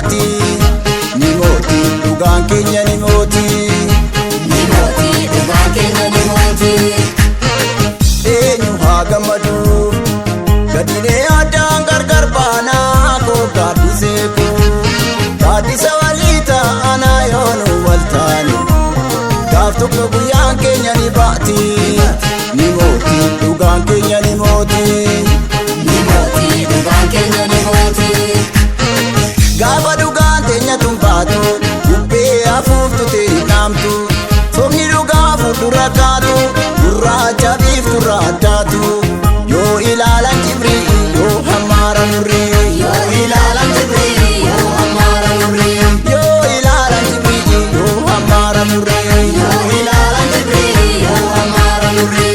baati. Ni mooti dhugaan keenya ni mooti. Ni mooti dhugaan keenya ni mooti. Eenyu haa gammadu gadinee addaan gargar baanaa koo gaaddisee koo. Gaaddisa walii ta'anaa yoonu wal taane gaaf tokko guyyaan keenya ni baati. Ni mooti dhugaan keenya ni mooti. Ni mooti dhugaan keenya ni mooti. Gaafa dhugaan teenya tumbaatu bubbee hafuuftu ta'e naamtu. Somni dhugaa fuuldura kaatu gurraacha biifturra addaatu. Yoo ilaalan jibrii yoo hammaara murrii. Yoo ilaalan jibrii yoo hammaara murrii. Yoo ilaalan jibrii yoo hammaara murrii. Yoo ilaalan jibrii yoo hammaara murrii.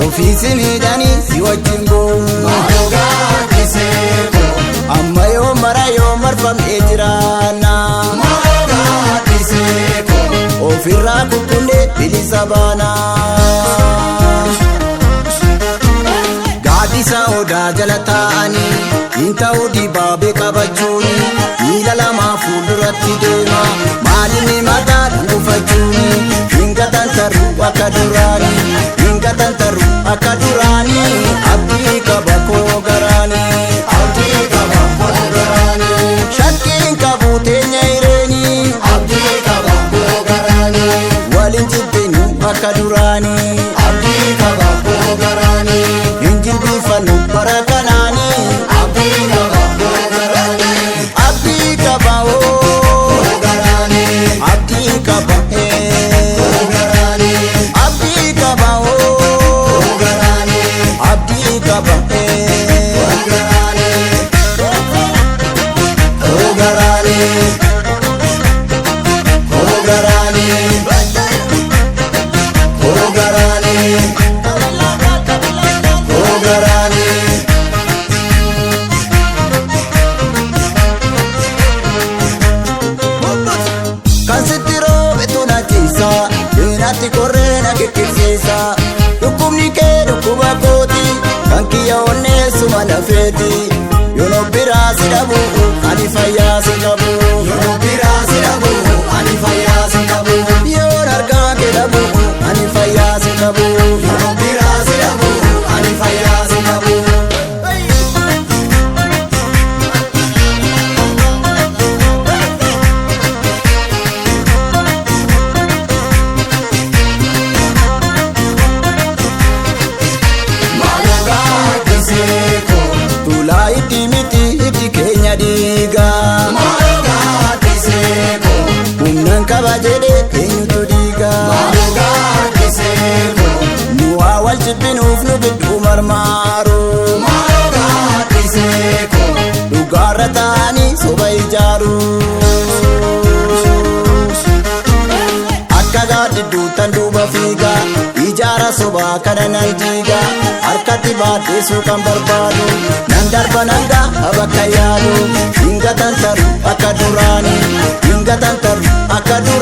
Ofiisi miidhanii si wajjin goo. Maaloo gaaddisee koo. Amma yoo mara yoo marfamee jiraanna. Maaloo gaaddisee koo. Ofirraa kukkunnee bilisa baana. Gaaddisa odaa jala taa'anii hin ta'uu dibaabee qabachuuni. Miila lamaa fuulduratti deema maalinni mataa dhuunfachuuni. Hin gatantaru akka duraani. Hin gatantaru akka duraani. Abdii qaba koo garaani. Abdii qaba koo garaani. Shakkiin qabu teenya hireeni. Abdii qaba koo garaani. Waliin jibbinu akka duraani. Abdii qaba koo garaani. Hin jilbiifannu bara kanaani. Abdii qaba koo garaani. Abdii qaba oo garaani. abdii qaba Koo garaani. abdii qaba oo Garaani. abdii qaba Koo garaani. oo garaani Koo garaani. oo garaani oo garaani. Kan sitti roobetu na ciisa seenatti korree na kikkirsiisa. Dhukkubni kee dhukkuba kooti kan kiyya onneessuma lafeeti. Yoo biraa si dhabu ani fayyaa si qabu. Yoo biraa si dhabu ani fayyaa si qabu. Yoo argaa kee dhabu ani fayyaa si qabu. Yoo biraa si dhabu ani fayyaa si qabu. Maaloo gaaddisee koo. Tulaa itti miti itti keenya dhiigaa. Maaloo gaaddisee koo. Humnaan qaba jedhee eenyutu dhiigaa. Maaloo gaaddisee koo. Nu waa wal jibbinuuf nu gidduu marmaaru. Maaloo gaaddisee koo. Dhugaarra taa'anii soba ijaaru. Akka gaaddidduu tan duuba fiiga ijaara sobaa kana nan diiga. Harkatti baadheessuu kan barbaadu nan darba nan ga'a bakka yaadu. Hin gatantaru akka duraani. Hin gatantaru akka duraani.